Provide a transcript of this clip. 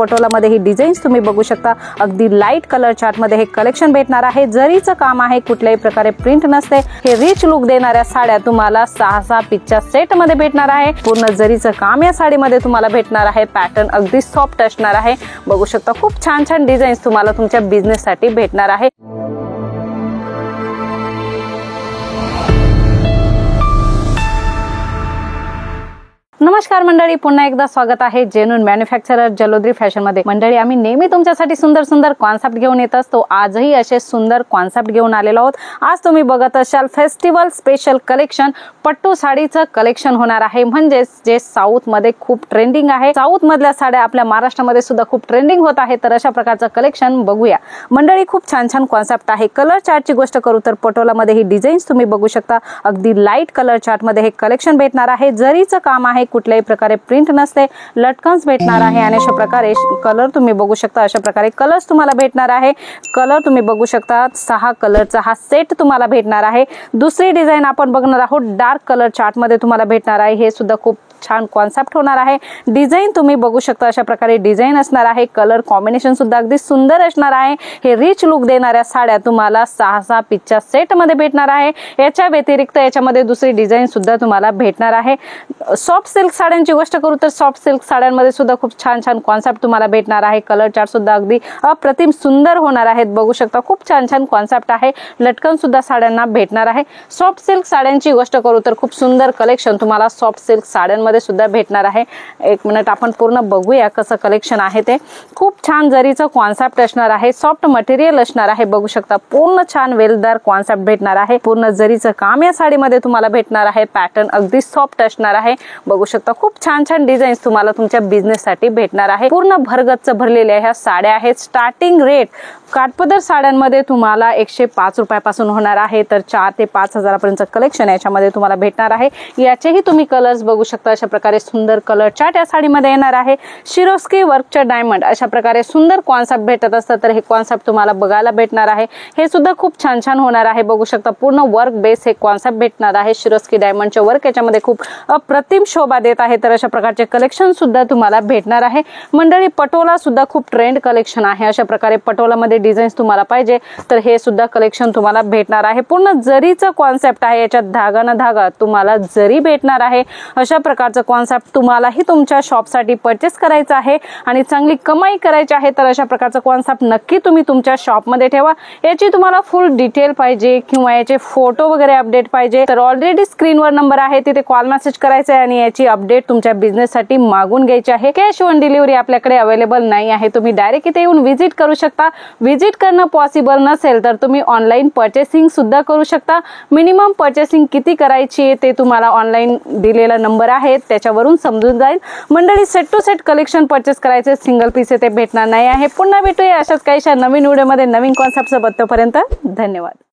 पटोलामध्ये ही designs तुम्ही बघू शकता। अगदी लाईट कलर चार्ट मध्ये हे कलेक्शन भेटणार आहे। जरीचं काम आहे, कुठल्याही प्रकारे प्रिंट नसते। हे रिच लुक देणाऱ्या साड्या तुम्हाला 6 पीसच्या सेट मध्ये भेटणार आहे। पूर्ण जरीचं काम या साडीमध्ये तुम्हाला भेटणार आहे। पॅटर्न अगदी सॉफ्ट असणार आहे। बघू शकता खूप छान छान डिझाईन्स तुम्हाला तुमच्या बिझनेस साठी भेटणार आहे। नमस्कार मंडळी, पुन्हा एकदा स्वागत आहे जेन्युइन मॅन्युफॅक्चरर जलोद्री फॅशन मध्ये। मंडळी, आम्ही नेहमी तुमच्यासाठी सुंदर सुंदर कॉन्सेप्ट घेऊन येत असतो। आजही असे सुंदर कॉन्सेप्ट घेऊन आलेलो आहोत। आज तुम्ही बघत असाल फेस्टिवल स्पेशल कलेक्शन पट्टू साडीचं कलेक्शन होणार आहे, म्हणजे जे साऊथ मध्ये खूप ट्रेंडिंग आहे। साऊथ मधल्या साड्या आपल्या महाराष्ट्रामध्ये सुद्धा खूप ट्रेंडिंग होत आहे, तर अशा प्रकारचं कलेक्शन बघूया। मंडळी, खूप छान छान कॉन्सेप्ट आहे। कलर चार्टची गोष्ट करू तर पटोलामध्ये ही डिझाईन्स तुम्ही बघू शकता। अगदी लाईट कलर चार्ट मध्ये हे कलेक्शन भेटणार आहे। जरीचं काम आहे, कुठल्याही प्रकारे प्रिंट नसते। लटकन्स भेटणार आहे आणि अशा प्रकारे कलर तुम्ही बघू शकता। अशा प्रकारे कलर्स तुम्हाला भेटणार आहे। कलर तुम्ही बघू शकता, 6 कलरचा हा सेट तुम्हाला भेटणार आहे। दुसरी डिझाइन आपण बघणार आहोत, डार्क कलर चार्ट मध्ये तुम्हाला भेटणार आहे। हे सुद्धा खूप छान कॉन्सेप्ट होणार आहे। डिझाइन तुम्ही बघू शकता, अशा प्रकारे डिझाइन असणार आहे। कलर कॉम्बिनेशन सुद्धा अगदी सुंदर असणार आहे। हे रिच लुक देणाऱ्या साड्या तुम्हाला 6 पीसच्या सेट मध्ये भेटणार आहे। याच्या व्यतिरिक्त याच्यामध्ये दुसरी डिझाइन सुद्धा तुम्हाला भेटणार आहे। सॉफ्ट सिल्क साड्यांची गोष्ट करू तर सॉफ्ट सिल्क साड्यांमध्ये सुद्धा खूप छान छान कॉन्सेप्ट तुम्हाला भेटणार आहे। कलर चार्ट सुद्धा अगदी अप्रतिम सुंदर होणार आहेत। बघू शकता खूप छान छान कॉन्सेप्ट आहे। लटकन सुद्धा साड्यांना भेटणार आहे। सॉफ्ट सिल्क साड्यांची गोष्ट करू तर खूप सुंदर कलेक्शन तुम्हाला सॉफ्ट सिल्क साड्यांमध्ये सुद्धा भेटणार आहे। एक मिनिट आपण पूर्ण बघूया कसं कलेक्शन आहे ते। खूप छान जरीचं कॉन्सेप्ट असणार आहे। सॉफ्ट मटेरियल असणार आहे। बघू शकता पूर्ण छान वेलदार कॉन्सेप्ट भेटणार आहे। पूर्ण जरीचं काम या साडीमध्ये तुम्हाला भेटणार आहे। पॅटर्न अगदी सॉफ्ट असणार आहे। बघू शकता खूप छान छान डिझाईन्स तुम्हाला तुमच्या बिझनेस साठी भेटणार आहे। पूर्ण भरगच्च भरलेल्या ह्या साड्या आहेत। स्टार्टिंग रेट काठपदर साड्यांमध्ये तुम्हाला 105 रुपयापासून होणार आहे, तर 4 ते 5 हजारापर्यंत कलेक्शन याच्यामध्ये तुम्हाला भेटणार आहे। याचेही तुम्ही कलर्स बघू शकता। अशा प्रकारे सुंदर कलर चार्ट या साडीमध्ये येणार आहे। शिरोस्की वर्कच्या डायमंड अशा प्रकारे सुंदर कॉन्सेप्ट भेटत असतात, तर हे कॉन्सेप्ट तुम्हाला बघायला भेटणार आहे। हे सुद्धा खूप छान छान होणार आहे। बघू शकता पूर्ण वर्क बेस हे कॉन्सेप्ट भेटणार आहे। शिरोस्की डायमंडचे वर्क याच्यामध्ये खूप अप्रतिम शोभा देत आहे, तर अशा प्रकारचे कलेक्शन सुद्धा तुम्हाला भेटणार आहे। मंडळी, पटोला सुद्धा खूप ट्रेंड कलेक्शन आहे। अशा प्रकारे पटोलामध्ये डिझाईन्स तुम्हाला पाहिजे तर हे सुद्धा कलेक्शन तुम्हाला भेटणार आहे। पूर्ण जरीचं कॉन्सेप्ट आहे। याच्यात धागा ना धागा तुम्हाला जरी भेटणार आहे। अशा प्रकारचं कॉन्सेप्ट तुम्हालाही तुमच्या शॉपसाठी परचेस करायचं आहे आणि चांगली कमाई करायची आहे, तर अशा प्रकारचं कॉन्सेप्ट नक्की तुम्ही तुमच्या शॉपमध्ये ठेवा। याची तुम्हाला फुल डिटेल पाहिजे किंवा याचे फोटो वगैरे अपडेट पाहिजे तर ऑलरेडी स्क्रीनवर नंबर आहे, तिथे कॉल मेसेज करायचा आहे आणि याची अपडेट तुमच्या बिझनेस साठी मागून घ्यायची आहे। कॅश ऑन डिलिव्हरी आपल्याकडे अवेलेबल नाही आहे। तुम्ही डायरेक्ट इथे येऊन व्हिजिट करू शकता। व्हिजिट करणं पॉसिबल नसेल तर तुम्ही ऑनलाईन परचेसिंग सुद्धा करू शकता। मिनिमम परचेसिंग किती करायची ते तुम्हाला ऑनलाईन दिलेला नंबर आहे त्याच्यावरून समजून जाईल। मंडळी, set to set collection purchase करायचे, सिंगल पीस ते भेटणार नाही आहे। पुन्हा भेटूया अशाच काहीशा नवीन व्हिडिओमध्ये नवीन कॉन्सेप्ट सोबत। तोपर्यंत धन्यवाद।